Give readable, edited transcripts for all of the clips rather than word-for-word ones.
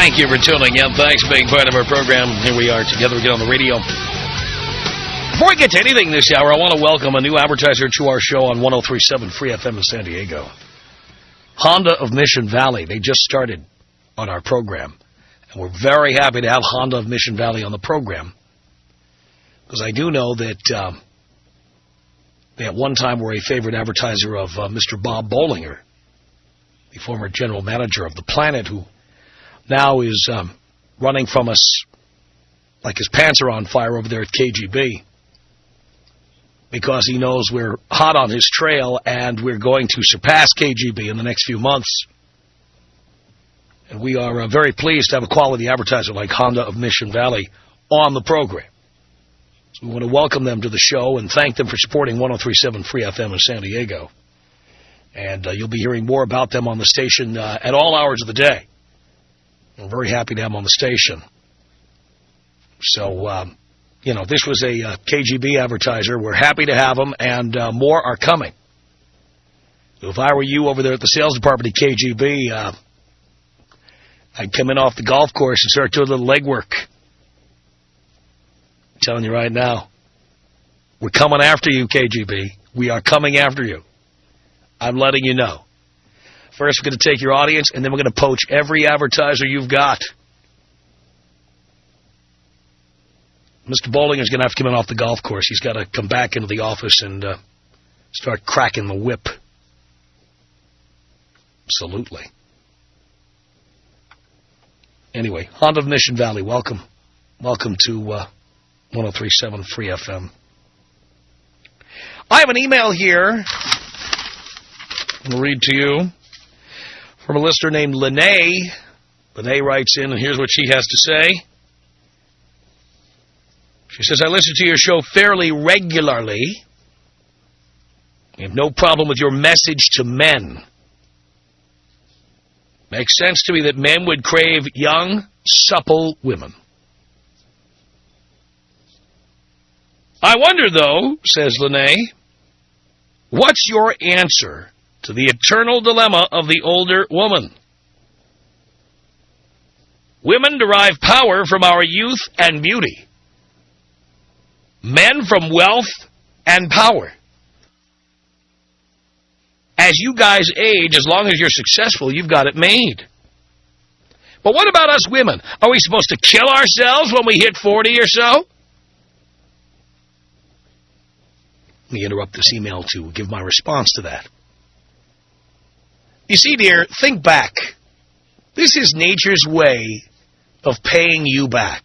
Thank you for tuning in. Thanks for being part of our program. Here we are together again on the radio. Before we get to anything this hour, I want to welcome a new advertiser to our show on 103.7 Free FM in San Diego. Honda of Mission Valley. They just started on our program. And we're very happy to have Honda of Mission Valley on the program. Because I do know that they at one time were a favorite advertiser of Mr. Bob Bollinger, the former general manager of The Planet, who now is running from us like his pants are on fire over there at KGB, because he knows we're hot on his trail and we're going to surpass KGB in the next few months. And we are very pleased to have a quality advertiser like Honda of Mission Valley on the program. So we want to welcome them to the show and thank them for supporting 103.7 Free FM in San Diego. And you'll be hearing more about them on the station at all hours of the day. I'm very happy to have them on the station. So, you know, this was a KGB advertiser. We're happy to have them, and more are coming. So if I were you over there at the sales department at KGB, I'd come in off the golf course and start doing a little legwork. I'm telling you right now, we're coming after you, KGB. We are coming after you. I'm letting you know. First, we're going to take your audience, and then we're going to poach every advertiser you've got. Mr. Bollinger's going to have to come in off the golf course. He's got to come back into the office and start cracking the whip. Absolutely. Anyway, Honda of Mission Valley, welcome. Welcome to 103.7 Free FM. I have an email here I'll read to you from a listener named Lene. Lene writes in, and here's what she has to say. She says, I listen to your show fairly regularly. I have no problem with your message to men. Makes sense to me that men would crave young, supple women. I wonder, though, says Lene, what's your answer to the eternal dilemma of the older woman? Women derive power from our youth and beauty. Men from wealth and power. As you guys age, as long as you're successful, you've got it made. But what about us women? Are we supposed to kill ourselves when we hit 40 or so? Let me interrupt this email to give my response to that. You see, dear, think back. This is nature's way of paying you back.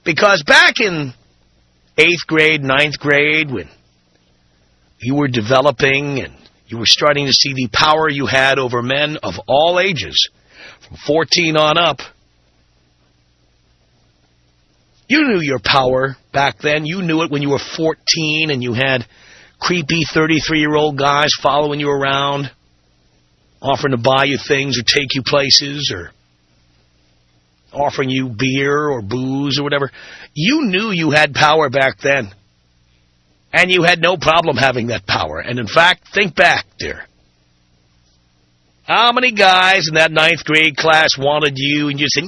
Because back in 8th grade, 9th grade, when you were developing and you were starting to see the power you had over men of all ages, from 14 on up, you knew your power back then. You knew it when you were 14 and you had creepy 33-year-old guys following you around, offering to buy you things or take you places or offering you beer or booze or whatever. You knew you had power back then. And you had no problem having that power. And in fact, think back, dear. How many guys in that 9th grade class wanted you and you said,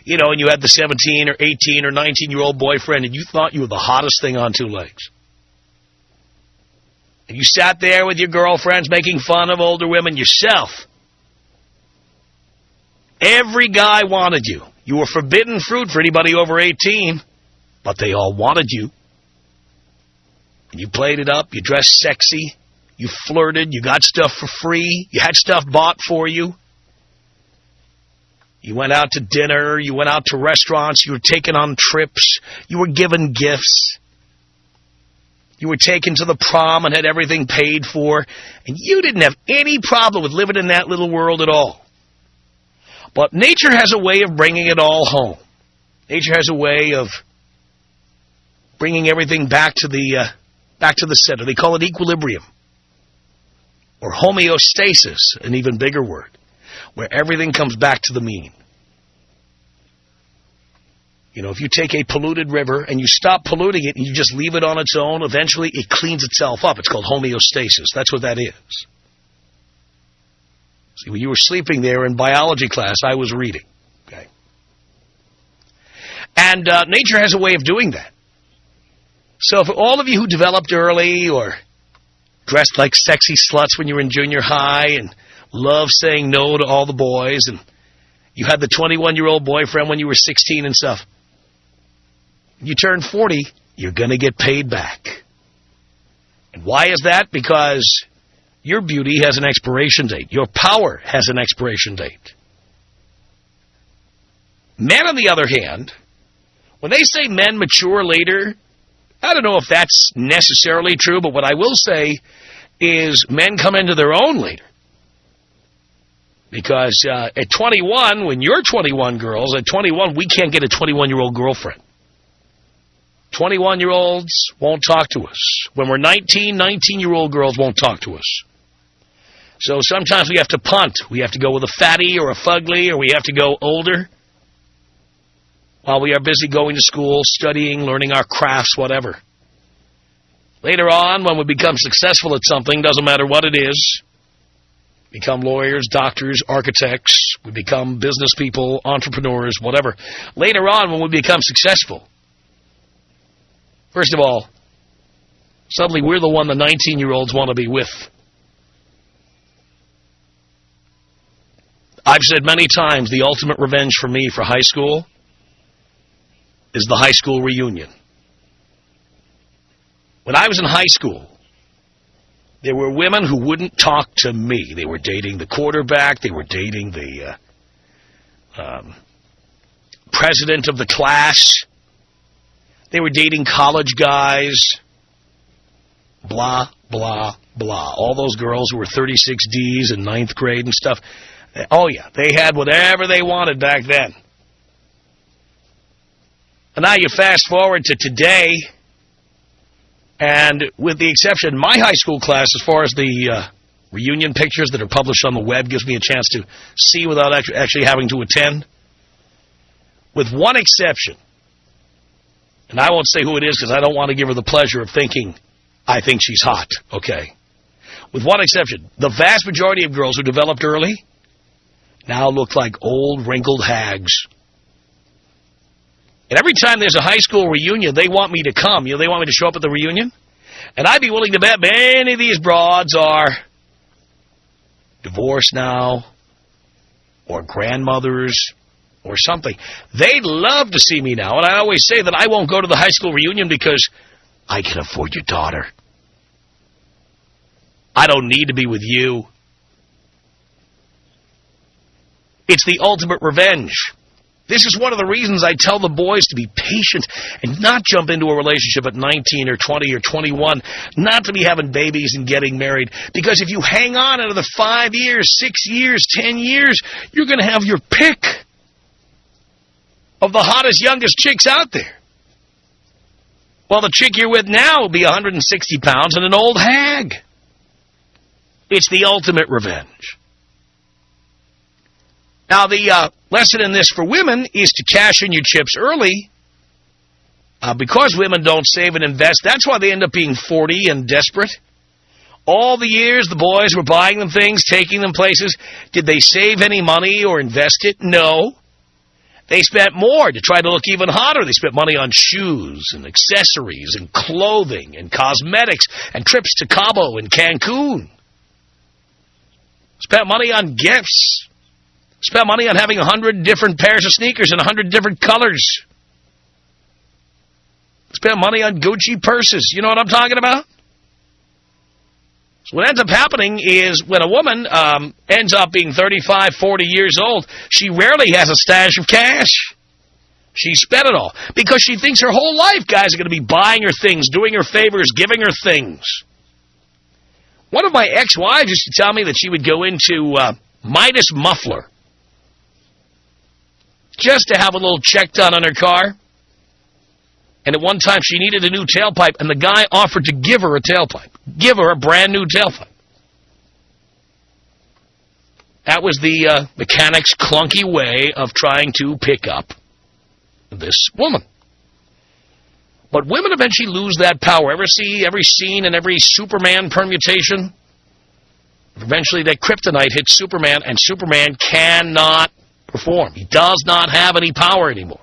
you know, and you had the 17 or 18 or 19-year-old boyfriend and you thought you were the hottest thing on two legs. And you sat there with your girlfriends making fun of older women yourself. Every guy wanted you. You were forbidden fruit for anybody over 18, but they all wanted you. And you played it up. You dressed sexy. You flirted. You got stuff for free. You had stuff bought for you. You went out to dinner. You went out to restaurants. You were taken on trips. You were given gifts. You were taken to the prom and had everything paid for. And you didn't have any problem with living in that little world at all. But nature has a way of bringing it all home. Nature has a way of bringing everything back to the center. They call it equilibrium. Or homeostasis, an even bigger word, where everything comes back to the mean. You know, if you take a polluted river and you stop polluting it and you just leave it on its own, eventually it cleans itself up. It's called homeostasis. That's what that is. See, when you were sleeping there in biology class, I was reading. Okay. And nature has a way of doing that. So for all of you who developed early or dressed like sexy sluts when you were in junior high and loved saying no to all the boys, and you had the 21-year-old boyfriend when you were 16 and stuff, you turn 40, you're going to get paid back. And why is that? Because your beauty has an expiration date. Your power has an expiration date. Men, on the other hand, when they say men mature later, I don't know if that's necessarily true, but what I will say is men come into their own later. Because at 21, when you're 21 girls, at 21, we can't get a 21-year-old girlfriend. 21-year-olds won't talk to us. When we're 19, 19-year-old girls won't talk to us. So sometimes we have to punt. We have to go with a fatty or a fugly, or we have to go older while we are busy going to school, studying, learning our crafts, whatever. Later on, when we become successful at something, doesn't matter what it is, become lawyers, doctors, architects, we become business people, entrepreneurs, whatever. Later on, when we become successful, first of all, suddenly we're the one the 19-year-olds want to be with. I've said many times the ultimate revenge for me for high school is the high school reunion. When I was in high school, there were women who wouldn't talk to me. They were dating the quarterback. They were dating the president of the class. They were dating college guys. Blah, blah, blah. All those girls who were 36Ds in 9th grade and stuff. Oh, yeah, they had whatever they wanted back then. And now you fast forward to today, and with the exception, my high school class, as far as the reunion pictures that are published on the web, gives me a chance to see without actually having to attend. With one exception, and I won't say who it is because I don't want to give her the pleasure of thinking I think she's hot, okay? With one exception, the vast majority of girls who developed early now look like old, wrinkled hags. And every time there's a high school reunion, they want me to come. You know, they want me to show up at the reunion. And I'd be willing to bet many of these broads are divorced now, or grandmothers, or something. They'd love to see me now. And I always say that I won't go to the high school reunion because I can afford your daughter. I don't need to be with you. It's the ultimate revenge. This is one of the reasons I tell the boys to be patient and not jump into a relationship at 19 or 20 or 21, not to be having babies and getting married. Because if you hang on another 5 years, 6 years, 10 years, you're going to have your pick of the hottest, youngest chicks out there. Well, the chick you're with now will be 160 pounds and an old hag. It's the ultimate revenge. Now, the lesson in this for women is to cash in your chips early. Because women don't save and invest, that's why they end up being 40 and desperate. All the years the boys were buying them things, taking them places, did they save any money or invest it? No. They spent more to try to look even hotter. They spent money on shoes and accessories and clothing and cosmetics and trips to Cabo and Cancun. Spent money on gifts. Spent money on having 100 different pairs of sneakers in 100 different colors. Spent money on Gucci purses. You know what I'm talking about? So what ends up happening is when a woman ends up being 35, 40 years old, she rarely has a stash of cash. She spent it all because she thinks her whole life guys are going to be buying her things, doing her favors, giving her things. One of my ex-wives used to tell me that she would go into Midas Muffler just to have a little check done on her car. And at one time she needed a new tailpipe, and the guy offered to give her a tailpipe. Give her a brand new tailpipe. That was the mechanic's clunky way of trying to pick up this woman. But women eventually lose that power. Ever see every scene and every Superman permutation? Eventually, that kryptonite hits Superman, and Superman cannot perform. He does not have any power anymore.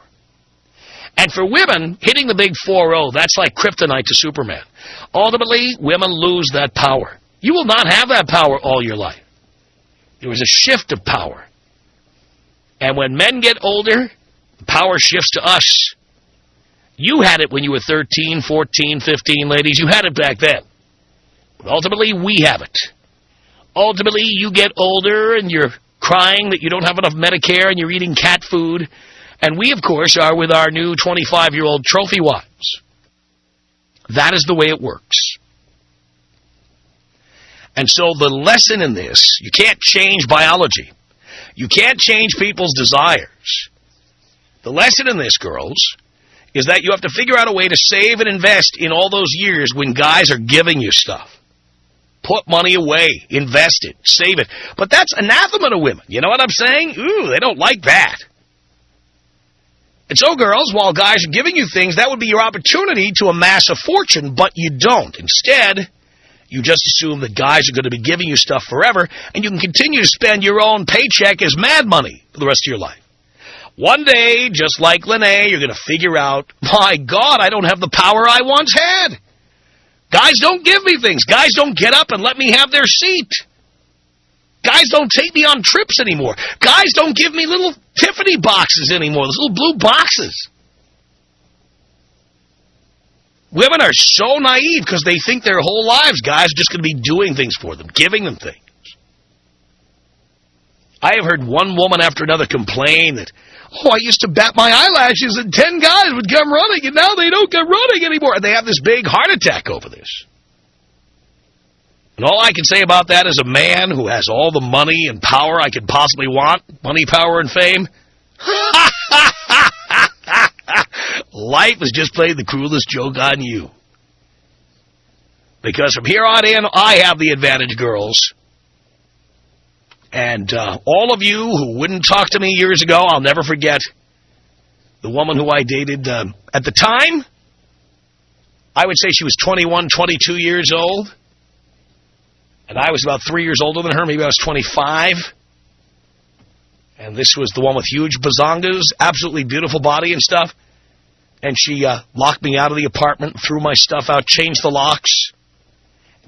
And for women, hitting the big 4-0, that's like kryptonite to Superman. Ultimately, women lose that power. You will not have that power all your life. There is a shift of power. And when men get older, the power shifts to us. You had it when you were 13, 14, 15, ladies. You had it back then. But ultimately, we have it. Ultimately, you get older and you're crying that you don't have enough Medicare and you're eating cat food. And we, of course, are with our new 25-year-old trophy wives. That is the way it works. And so the lesson in this, you can't change biology. You can't change people's desires. The lesson in this, girls, is that you have to figure out a way to save and invest in all those years when guys are giving you stuff. Put money away, invest it, save it. But that's anathema to women. You know what I'm saying? Ooh, they don't like that. And so, girls, while guys are giving you things, that would be your opportunity to amass a fortune, but you don't. Instead, you just assume that guys are going to be giving you stuff forever, and you can continue to spend your own paycheck as mad money for the rest of your life. One day, just like Lene, you're going to figure out, my God, I don't have the power I once had. Guys don't give me things. Guys don't get up and let me have their seat. Guys don't take me on trips anymore. Guys don't give me little Tiffany boxes anymore, those little blue boxes. Women are so naive because they think their whole lives guys are just going to be doing things for them, giving them things. I have heard one woman after another complain that, I used to bat my eyelashes and 10 guys would come running, and now they don't come running anymore. And they have this big heart attack over this. And all I can say about that as a man who has all the money and power I could possibly want, money, power, and fame, life has just played the cruelest joke on you. Because from here on in, I have the advantage, girls. And all of you who wouldn't talk to me years ago, I'll never forget the woman who I dated. At the time, I would say she was 21, 22 years old. And I was about 3 years older than her. Maybe I was 25. And this was the one with huge bazongas, absolutely beautiful body and stuff. And she locked me out of the apartment, threw my stuff out, changed the locks,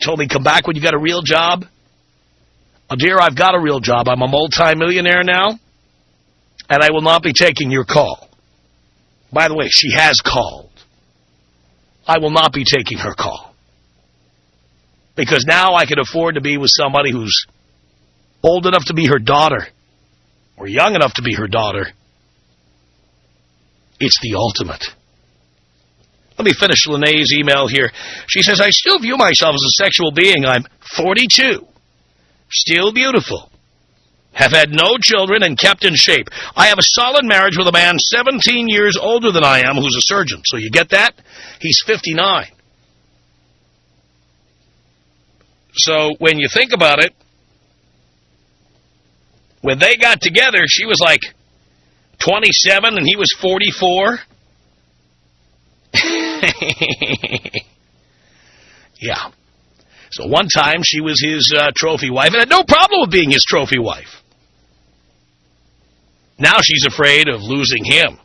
told me, come back when you got a real job. Oh, dear, I've got a real job. I'm a multi-millionaire now, and I will not be taking your call. By the way, she has called. I will not be taking her call. Because now I can afford to be with somebody who's old enough to be her daughter, or young enough to be her daughter. It's the ultimate. Let me finish Lene's email here. She says, I still view myself as a sexual being. I'm 42. Still beautiful. Have had no children and kept in shape. I have a solid marriage with a man 17 years older than I am who's a surgeon. So you get that? He's 59. So when you think about it, when they got together, she was like 27 and he was 44. Yeah. So one time she was his trophy wife and had no problem with being his trophy wife. Now she's afraid of losing him.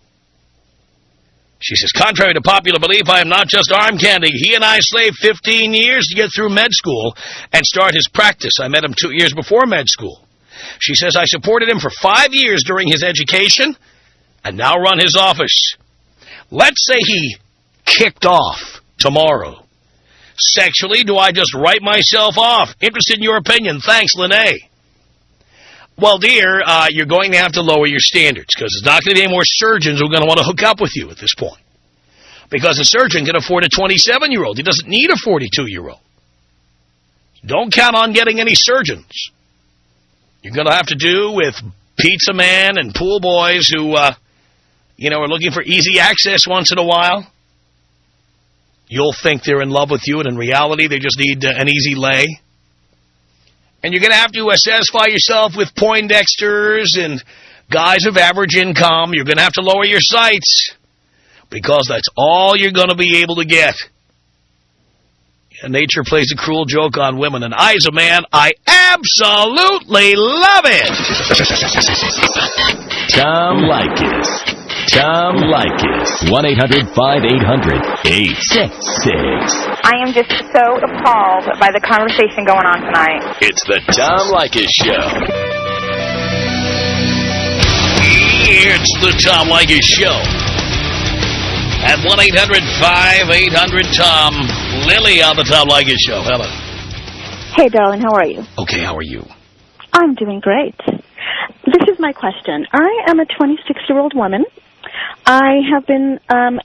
She says, contrary to popular belief, I am not just arm candy. He and I slaved 15 years to get through med school and start his practice. I met him 2 years before med school. She says, I supported him for 5 years during his education and now run his office. Let's say he kicked off tomorrow. Sexually, do I just write myself off? Interested in your opinion. Thanks, Lene. Well, dear, you're going to have to lower your standards because there's not going to be any more surgeons who are going to want to hook up with you at this point. Because a surgeon can afford a 27-year-old. He doesn't need a 42-year-old. Don't count on getting any surgeons. You're going to have to do with pizza man and pool boys who, are looking for easy access once in a while. You'll think they're in love with you, and in reality, they just need an easy lay. And you're going to have to satisfy yourself with Poindexters and guys of average income. You're going to have to lower your sights because that's all you're going to be able to get. Nature plays a cruel joke on women, and I, as a man, I absolutely love it. Tom Leykis. Tom Leykis. 1-800-5800-866. I am just so appalled by the conversation going on tonight. It's the Tom Leykis Show. It's the Tom Leykis Show. At 1-800-5800-TOM. Lily on the Tom Leykis Show. Hello. Hey, darling, how are you? Okay, how are you? I'm doing great. This is my question. I am a 26-year-old woman. I have been on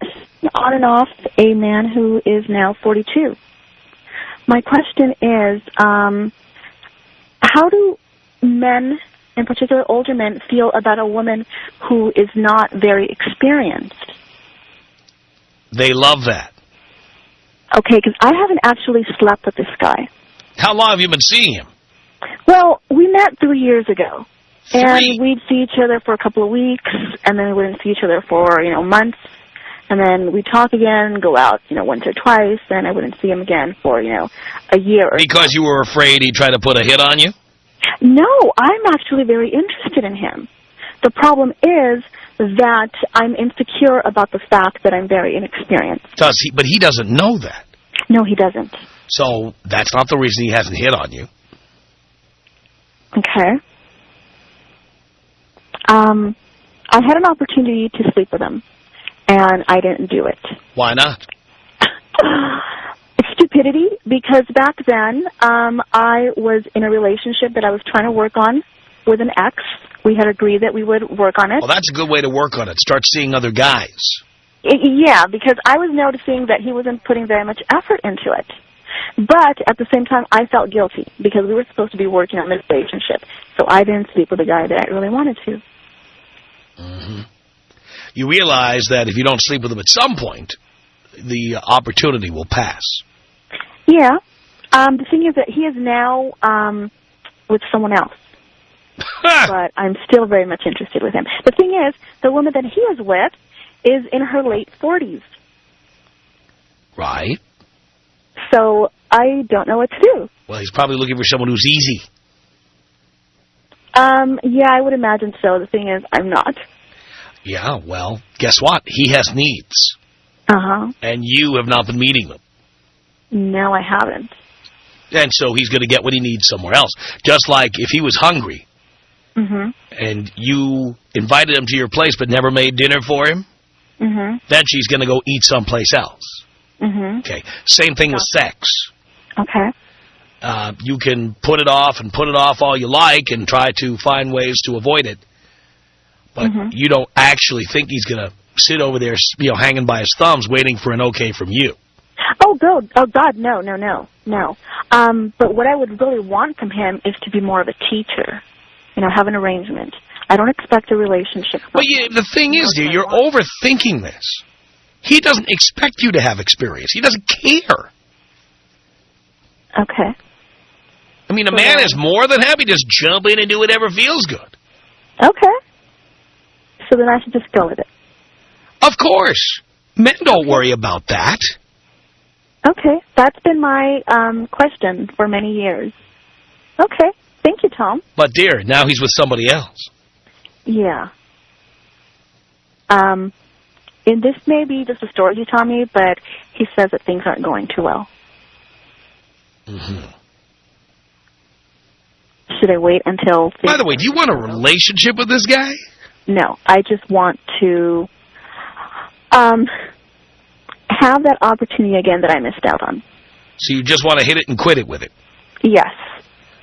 and off a man who is now 42. My question is, how do men, in particular older men, feel about a woman who is not very experienced? They love that. Okay, because I haven't actually slept with this guy. How long have you been seeing him? Well, we met 3 years ago. 3? And we'd see each other for a couple of weeks, and then we wouldn't see each other for, months. And then we'd talk again, go out, once or twice, and I wouldn't see him again for, a year or Because you were afraid he'd try to put a hit on you? No, I'm actually very interested in him. The problem is that I'm insecure about the fact that I'm very inexperienced. But he doesn't know that. No, he doesn't. So that's not the reason he hasn't hit on you. Okay. I had an opportunity to sleep with him, and I didn't do it. Why not? Stupidity, because back then I was in a relationship that I was trying to work on with an ex. We had agreed that we would work on it. Well, that's a good way to work on it. Start seeing other guys. Yeah, because I was noticing that he wasn't putting very much effort into it. But at the same time, I felt guilty because we were supposed to be working on this relationship. So I didn't sleep with a guy that I really wanted to. Mm-hmm. You realize that if you don't sleep with him at some point, the opportunity will pass. Yeah. The thing is that he is now with someone else. But I'm still very much interested with him. The thing is, the woman that he is with is in her late 40s. Right. So I don't know what to do. Well, he's probably looking for someone who's easy. Yeah, I would imagine so. The thing is, I'm not. Yeah, well, guess what? He has needs. Uh-huh. And you have not been meeting them. No, I haven't. And so he's going to get what he needs somewhere else. Just like if he was hungry, and you invited him to your place but never made dinner for him, then she's going to go eat someplace else. Okay. Same thing with sex. Okay. You can put it off and put it off all you like and try to find ways to avoid it. But you don't actually think he's going to sit over there, hanging by his thumbs waiting for an okay from you. Oh, God. Oh, God, no. But what I would really want from him is to be more of a teacher, have an arrangement. I don't expect a relationship. But the thing is, dear, you're overthinking this. He doesn't expect you to have experience. He doesn't care. Okay. I mean, a man is more than happy to just jump in and do whatever feels good. Okay. So then I should just go with it. Of course. Men don't worry about that. Okay. That's been my question for many years. Okay. Thank you, Tom. But, dear, now he's with somebody else. Yeah. And this may be just a story you told me, but he says that things aren't going too well. Should I wait until... By the way, do you want a relationship with this guy? No. I just want to have that opportunity again that I missed out on. So you just want to hit it and quit it with it? Yes.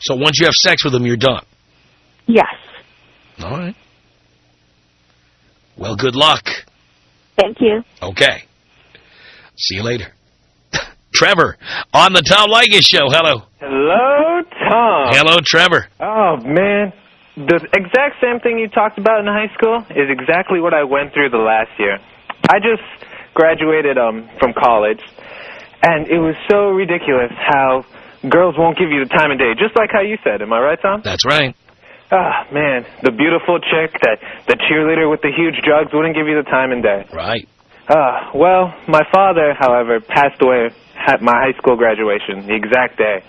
So once you have sex with him, you're done? Yes. All right. Well, good luck. Thank you. Okay. See you later. Trevor, on the Tom Leykis Show. Hello. Hello, Tom. Hello, Trevor. Oh, man. The exact same thing you talked about in high school is exactly what I went through the last year. I just graduated from college, and it was so ridiculous how girls won't give you the time of day, just like how you said. Am I right, Tom? That's right. Ah, man, the beautiful chick, the cheerleader with the huge jugs wouldn't give you the time of day. Right. Well, my father, however, passed away my high school graduation, the exact day.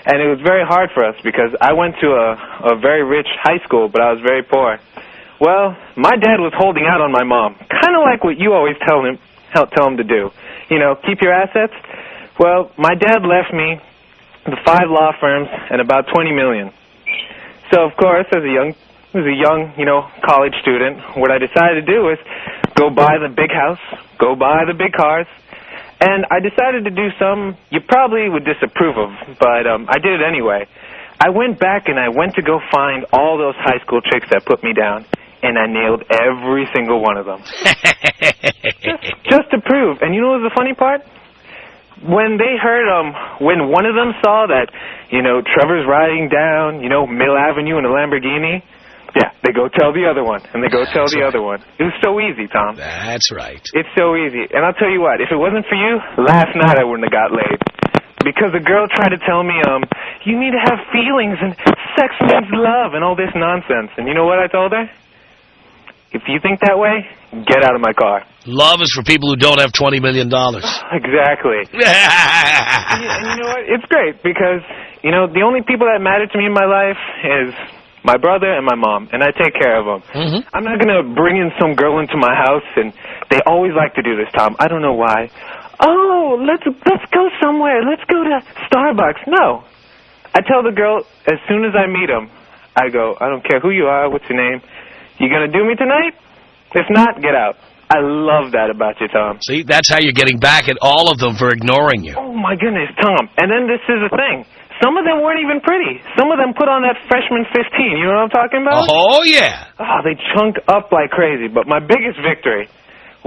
And it was very hard for us because I went to a very rich high school, but I was very poor. Well, my dad was holding out on my mom, kind of like what you always tell him to do. You know, keep your assets. Well, my dad left me the 5 law firms and about $20 million. So, of course, as a young, college student, what I decided to do was go buy the big house, go buy the big cars, and I decided to do something you probably would disapprove of, but I did it anyway. I went back and I went to go find all those high school chicks that put me down, and I nailed every single one of them. just to prove. And you know what's the funny part? When they heard, when one of them saw that, Trevor's riding down, Mill Avenue in a Lamborghini, yeah, they go tell the other one, and they go tell the other one. It was so easy, Tom. That's right. It's so easy. And I'll tell you what, if it wasn't for you, last night I wouldn't have got laid. Because a girl tried to tell me, you need to have feelings, and sex means love, and all this nonsense. And you know what I told her? If you think that way, get out of my car. Love is for people who don't have $20 million. Exactly. And you know what? It's great because, the only people that matter to me in my life is my brother and my mom, and I take care of them. Mm-hmm. I'm not going to bring in some girl into my house, and they always like to do this, Tom. I don't know why. Oh, let's go somewhere. Let's go to Starbucks. No. I tell the girl, as soon as I meet him, I go, I don't care who you are, what's your name? You going to do me tonight? If not, get out. I love that about you, Tom. See, that's how you're getting back at all of them for ignoring you. Oh, my goodness, Tom. And then this is the thing. Some of them weren't even pretty. Some of them put on that freshman 15. You know what I'm talking about? Oh, yeah. Oh, they chunk up like crazy. But my biggest victory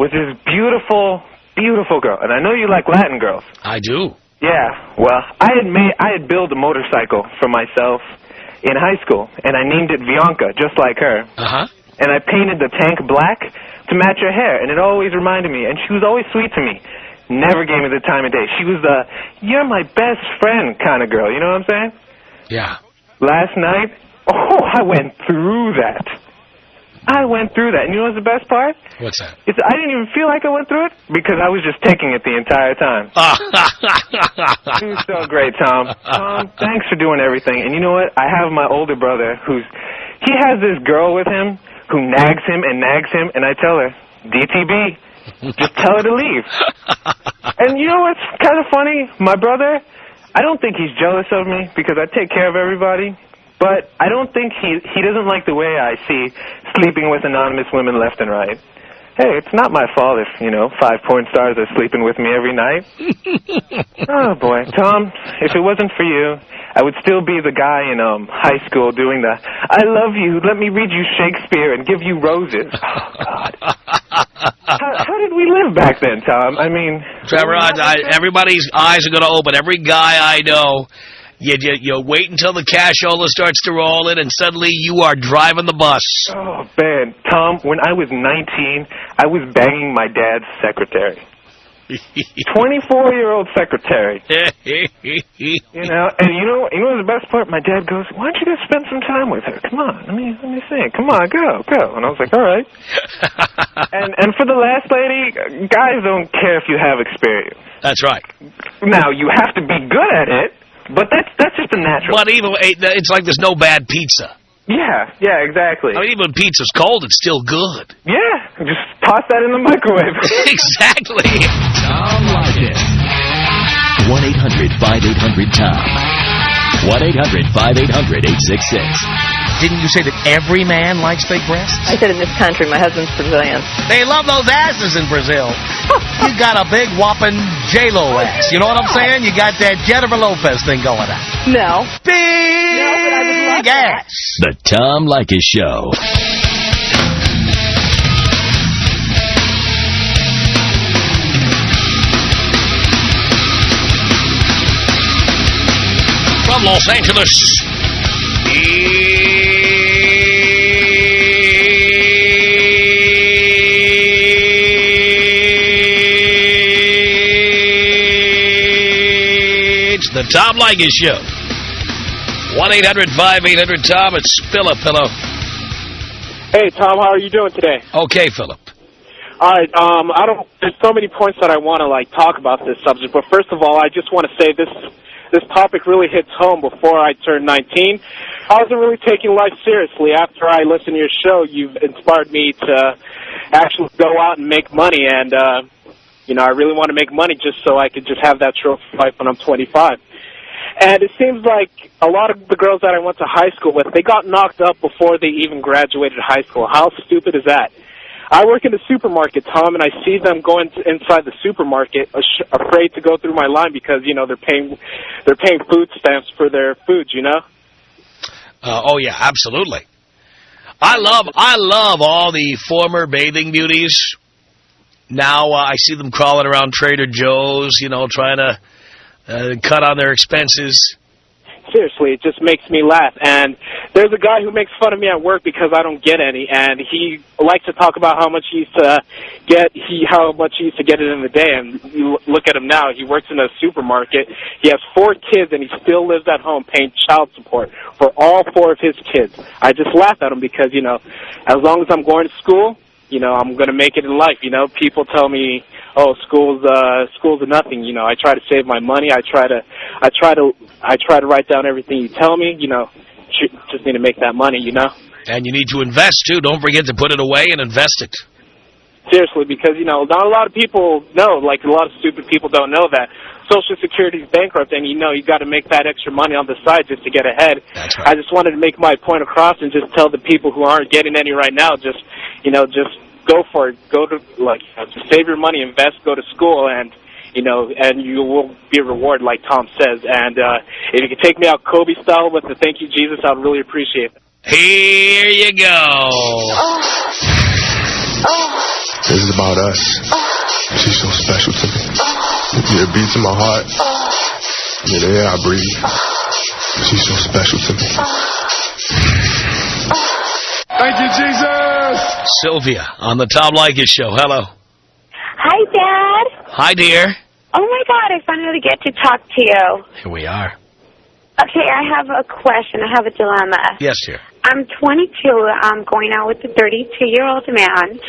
was this beautiful, beautiful girl. And I know you like Latin girls. I do. Yeah. Well, I had built a motorcycle for myself in high school, and I named it Bianca, just like her. Uh-huh. And I painted the tank black to match her hair, and it always reminded me. And she was always sweet to me. Never gave me the time of day. She was the, you're my best friend kind of girl, you know what I'm saying? Yeah. Last night, I went through that. And you know what's the best part? What's that? I didn't even feel like I went through it because I was just taking it the entire time. It was so great, Tom. Tom, thanks for doing everything. And you know what? I have my older brother he has this girl with him who nags him, and I tell her, DTB, just tell her to leave. And you know what's kind of funny? My brother, I don't think he's jealous of me because I take care of everybody. But I don't think he doesn't like the way I see sleeping with anonymous women left and right. Hey, it's not my fault if, 5 porn stars are sleeping with me every night. Oh, boy. Tom, if it wasn't for you, I would still be the guy in high school doing the, I love you, let me read you Shakespeare and give you roses. Oh, God. How did we live back then, Tom? I mean... Trevor, everybody's eyes are going to open. Every guy I know... You wait until the cashola starts to roll in, and suddenly you are driving the bus. Oh, man. Tom, when I was 19, I was banging my dad's secretary. 24-year-old secretary. And you know the best part? My dad goes, why don't you go spend some time with her? Come on, let me see. Come on, go. And I was like, all right. and for the last lady, guys don't care if you have experience. That's right. Now, you have to be good at it. But that's just a natural. But even it's like there's no bad pizza. Yeah, exactly. I mean, even when pizza's cold, it's still good. Yeah, just toss that in the microwave. Exactly. Tom Leykis. 1-800-5800-TOM. 1-800-5800-866. Didn't you say that every man likes fake breasts? I said in this country, my husband's Brazilian. They love those asses in Brazil. You got a big whopping J-Lo ass. You know what I'm saying? You got that Jennifer Lopez thing going on. No. Big ass. The Tom Leykis Show. From Los Angeles, it's the Tom Leykis Show. 1-800-5800-TOM. It's Philip. Hello. Hey, Tom, how are you doing today? Okay, Philip. All right, there's so many points that I want to, like, talk about this subject, but first of all, I just want to say this topic really hits home before I turned 19. I wasn't really taking life seriously. After I listened to your show, you've inspired me to actually go out and make money, and, I really want to make money just so I could just have that trophy life when I'm 25. And it seems like a lot of the girls that I went to high school with, they got knocked up before they even graduated high school. How stupid is that? I work in the supermarket, Tom, and I see them going inside the supermarket afraid to go through my line because, they're paying food stamps for their food, Oh, yeah, absolutely. I love all the former bathing beauties. Now I see them crawling around Trader Joe's, trying to cut on their expenses. Seriously, it just makes me laugh. And there's a guy who makes fun of me at work because I don't get any, and he likes to talk about how much he used to get it in the day. And you look at him now; he works in a supermarket. He has 4 kids, and he still lives at home paying child support for all 4 of his kids. I just laugh at him because as long as I'm going to school, I'm going to make it in life. People tell me, "Oh, school's nothing." I try to save my money. I try to write down everything you tell me. Just need to make that money. And you need to invest too. Don't forget to put it away and invest it. Seriously, because not a lot of people know. Like a lot of stupid people don't know that Social Security is bankrupt, and you got to make that extra money on the side just to get ahead. That's right. I just wanted to make my point across and just tell the people who aren't getting any right now, just go for it. Go to just save your money, invest, go to school, and you will be rewarded, like Tom says. And if you could take me out Kobe style with the "Thank You, Jesus," I'd really appreciate it. Here you go. This is about us. She's so special to me. Yeah, it beats in my heart. Yeah, the air I breathe. She's so special to me. Thank you, Jesus. Sylvia on the Tom Leykis Show. Hello. Hi, Dad. Hi, dear. Oh, my God, I finally get to talk to you. Here we are. Okay, I have a question. I have a dilemma. Yes, dear. I'm 22. I'm going out with a 32-year-old man,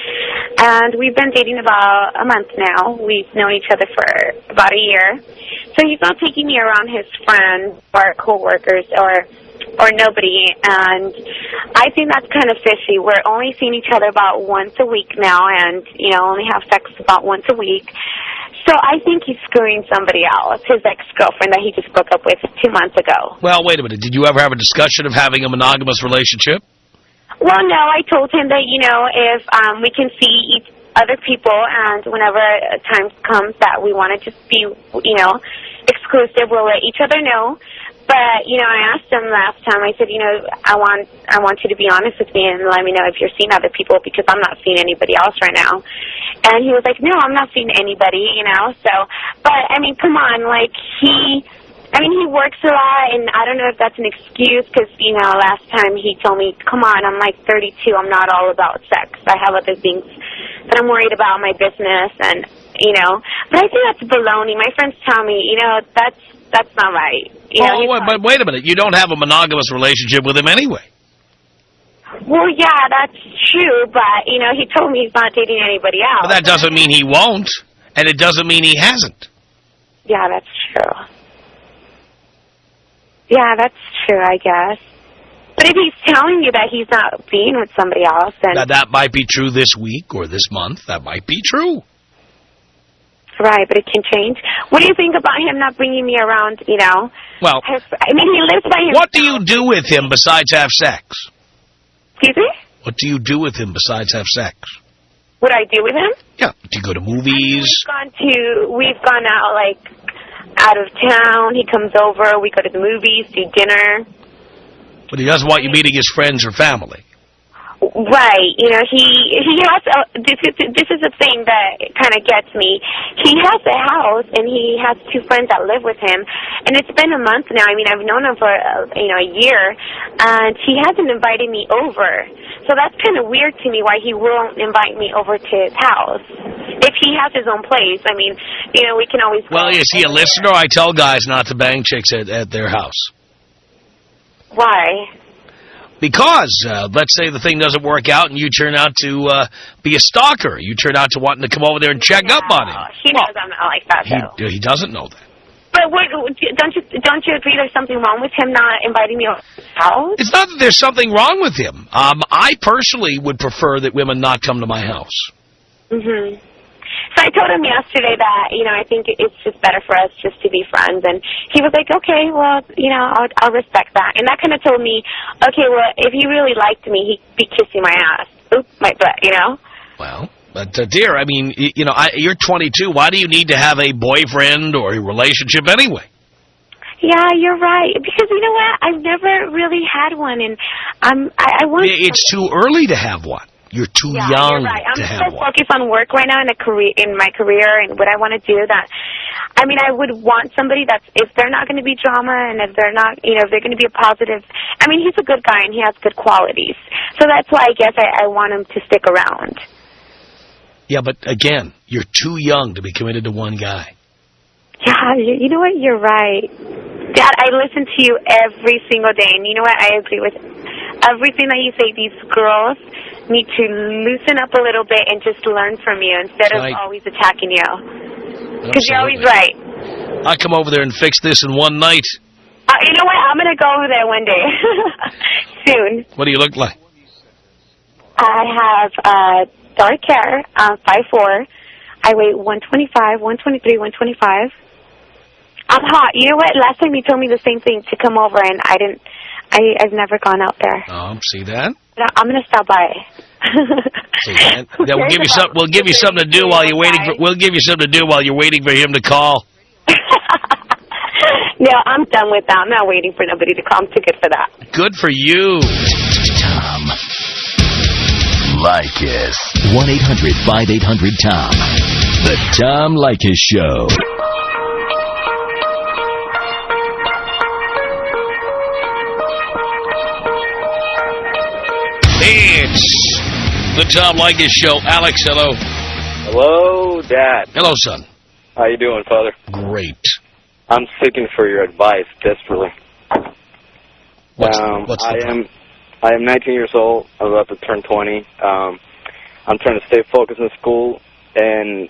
and we've been dating about a month now. We've known each other for about a year. So he's not taking me around his friends or coworkers or nobody, and I think that's kind of fishy. We're only seeing each other about once a week now, and only have sex about once a week. So I think he's screwing somebody else, his ex-girlfriend that he just broke up with 2 months ago. Well, wait a minute. Did you ever have a discussion of having a monogamous relationship? Well, no, I told him that, if we can see other people, and whenever a time comes that we want to just be, exclusive, we'll let each other know. But, I asked him last time, I said, I want you to be honest with me and let me know if you're seeing other people because I'm not seeing anybody else right now. And he was like, no, I'm not seeing anybody, So, but, come on, he works a lot, and I don't know if that's an excuse because, last time he told me, come on, I'm 32, I'm not all about sex. I have other things that I'm worried about, my business, and, But I think that's baloney. My friends tell me, that's not right. But wait a minute. You don't have a monogamous relationship with him anyway. Well, yeah, that's true, but, he told me he's not dating anybody else. But that doesn't mean he won't, and it doesn't mean he hasn't. Yeah, that's true. Yeah, that's true, I guess. But if he's telling you that he's not being with somebody else, then... Now, that might be true this week or this month. That might be true. Right, but it can change. What do you think about him not bringing me around, Well, he lives by himself. What do you do with him besides have sex? Excuse me? What do you do with him besides have sex? What I do with him? Yeah. Do you go to movies? We've gone out, out of town. He comes over. We go to the movies, do dinner. But he doesn't want you meeting his friends or family. Right. He has this is the thing that kind of gets me. He has a house, and he has 2 friends that live with him. And it's been a month now. I've known him for, a year, and he hasn't invited me over. So that's kind of weird to me why he won't invite me over to his house. If he has his own place, we can always go. Well, is he a listener? I tell guys not to bang chicks at their house. Why? Because, let's say the thing doesn't work out and you turn out to be a stalker. You turn out to wanting to come over there and check up on him. He knows I'm not like that, though. He doesn't know that. But don't you agree there's something wrong with him not inviting me over to his house? It's not that there's something wrong with him. I personally would prefer that women not come to my house. Mm-hmm. So I told him yesterday that, I think it's just better for us just to be friends. And he was like, okay, well, I'll respect that. And that kind of told me, okay, well, if he really liked me, he'd be kissing my ass. Oop, my butt, Well, but, dear, I mean, you're 22. Why do you need to have a boyfriend or a relationship anyway? Yeah, you're right. Because you know what? I've never really had one. And I want... It's too early to have one. You're too young you're right. I'm to have so one. focused on work right now in my career and what I want to do that, I mean, I would want somebody that's, if they're not going to be drama and if they're not, if they're going to be a positive, I mean, he's a good guy and he has good qualities. So that's why I guess I want him to stick around. Yeah, but again, you're too young to be committed to one guy. Yeah, you know what? You're right. Dad, I listen to you every single day, and you know what? I agree with everything that you say. These girls need to loosen up a little bit and just learn from you instead of always attacking you. Because you're always right. I'll come over there and fix this in one night. You know what? I'm going to go over there one day. Soon. What do you look like? I have dark hair, 5'4". I weigh 125, 123, 125. I'm hot. You know what? Last time you told me the same thing to come over, and I've never gone out there. See that? I'm going to stop by. See that? Yeah, we'll give you something to do while you're waiting. We'll give you something to do while you're waiting for him to call. No, I'm done with that. I'm not waiting for nobody to call. I'm too good for that. Good for you. Tom Leykis. 1-800-5800-TOM. The Tom Leykis Show. It's the Tom Leykis Show. Alex, hello. Hello, Dad. Hello, son. How you doing, Father? Great. I'm seeking for your advice desperately. What's the problem? I am 19 years old. I'm about to turn 20. I'm trying to stay focused in school, and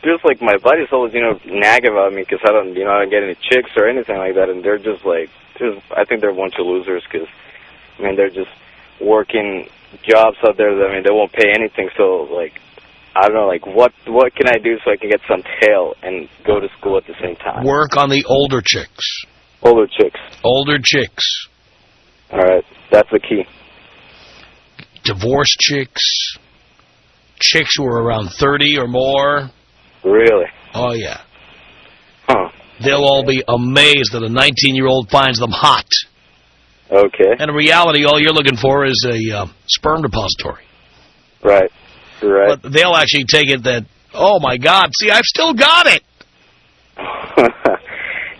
there's like my buddies always nag about me because I don't get any chicks or anything like that, and they're just like, I think they're a bunch of losers because they're just working jobs out there that they won't pay anything. So like, I don't know, like what can I do so I can get some tail and go to school at the same time? Work on the older chicks. Older chicks. Older chicks. All right, that's the key. Divorced chicks. Chicks who are around 30 or more. Really? Oh, yeah. Huh. They'll all be amazed that a 19-year-old finds them hot. Okay. And in reality, all you're looking for is a sperm depository. Right. Right. But they'll actually take it that, oh, my God, see, I've still got it.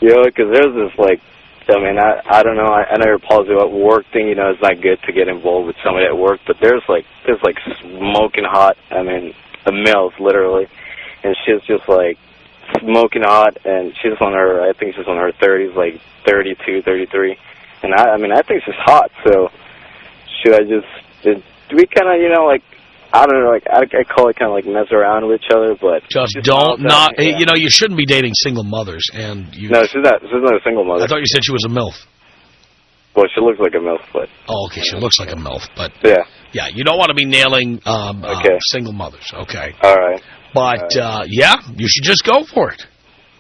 Because there's this, like, I don't know, I know your policy about work thing, it's not good to get involved with somebody at work, but there's smoking hot, the mills, literally, and she's just, like, smoking hot, and she's I think she's on her 30s, like, 32, 33, and I think she's hot, so should I do we kind of, like, I don't know, like, I call it kind of like mess around with each other, but... Just don't not... Yeah. You shouldn't be dating single mothers, and you... No, she's not a single mother. I thought you said she was a MILF. Well, she looks like a MILF, but... Oh, okay, she looks like a MILF, but... Yeah. Yeah, you don't want to be nailing single mothers, okay? All right. But, yeah, you should just go for it.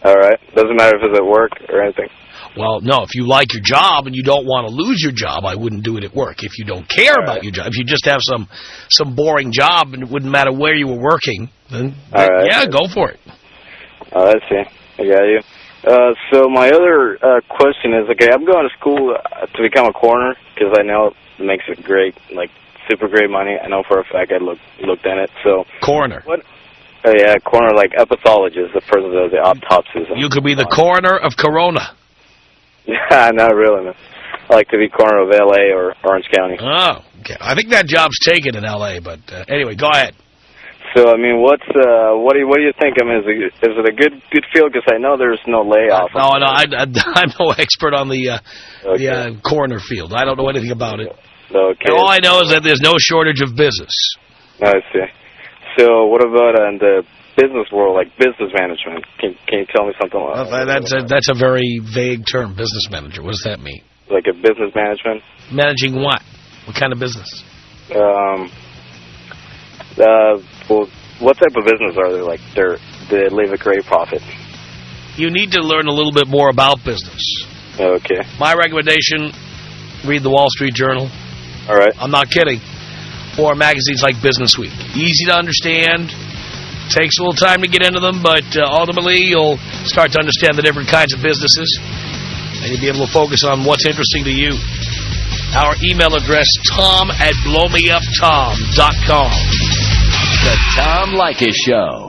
All right. Doesn't matter if it's at work or anything. Well, no, if you like your job and you don't want to lose your job, I wouldn't do it at work. If you don't care about your job, if you just have some boring job and it wouldn't matter where you were working, then yeah, go for it. Oh, I see. I got you. So my other question is, okay, I'm going to school to become a coroner because I know it makes it great, like super great money. I know for a fact I looked in it. So coroner. What? Yeah, coroner, like a pathologist, the person that does the autopsies. You could be the coroner of Corona. Yeah, not really, man. I like to be coroner of L.A. or Orange County. Oh, okay. I think that job's taken in L.A., but anyway, go ahead. So, what do you think? Is it a good field? Because I know there's no layoff. No, I'm no expert on the coroner field. I don't know anything about it. Okay. And all I know is that there's no shortage of business. I see. So what about in the business world, like business management? Can you tell me something about that? That's a very vague term, business manager. What does that mean? Like a business management? Managing what? What kind of business? Well, what type of business are they? Like, they leave a great profit. You need to learn a little bit more about business. Okay. My recommendation, read the Wall Street Journal. All right. I'm not kidding. Or magazines like Business Week. Easy to understand. Takes a little time to get into them, but ultimately you'll start to understand the different kinds of businesses. And you'll be able to focus on what's interesting to you. Our email address, tom@blowmeuptom.com. The Tom Leykis Show.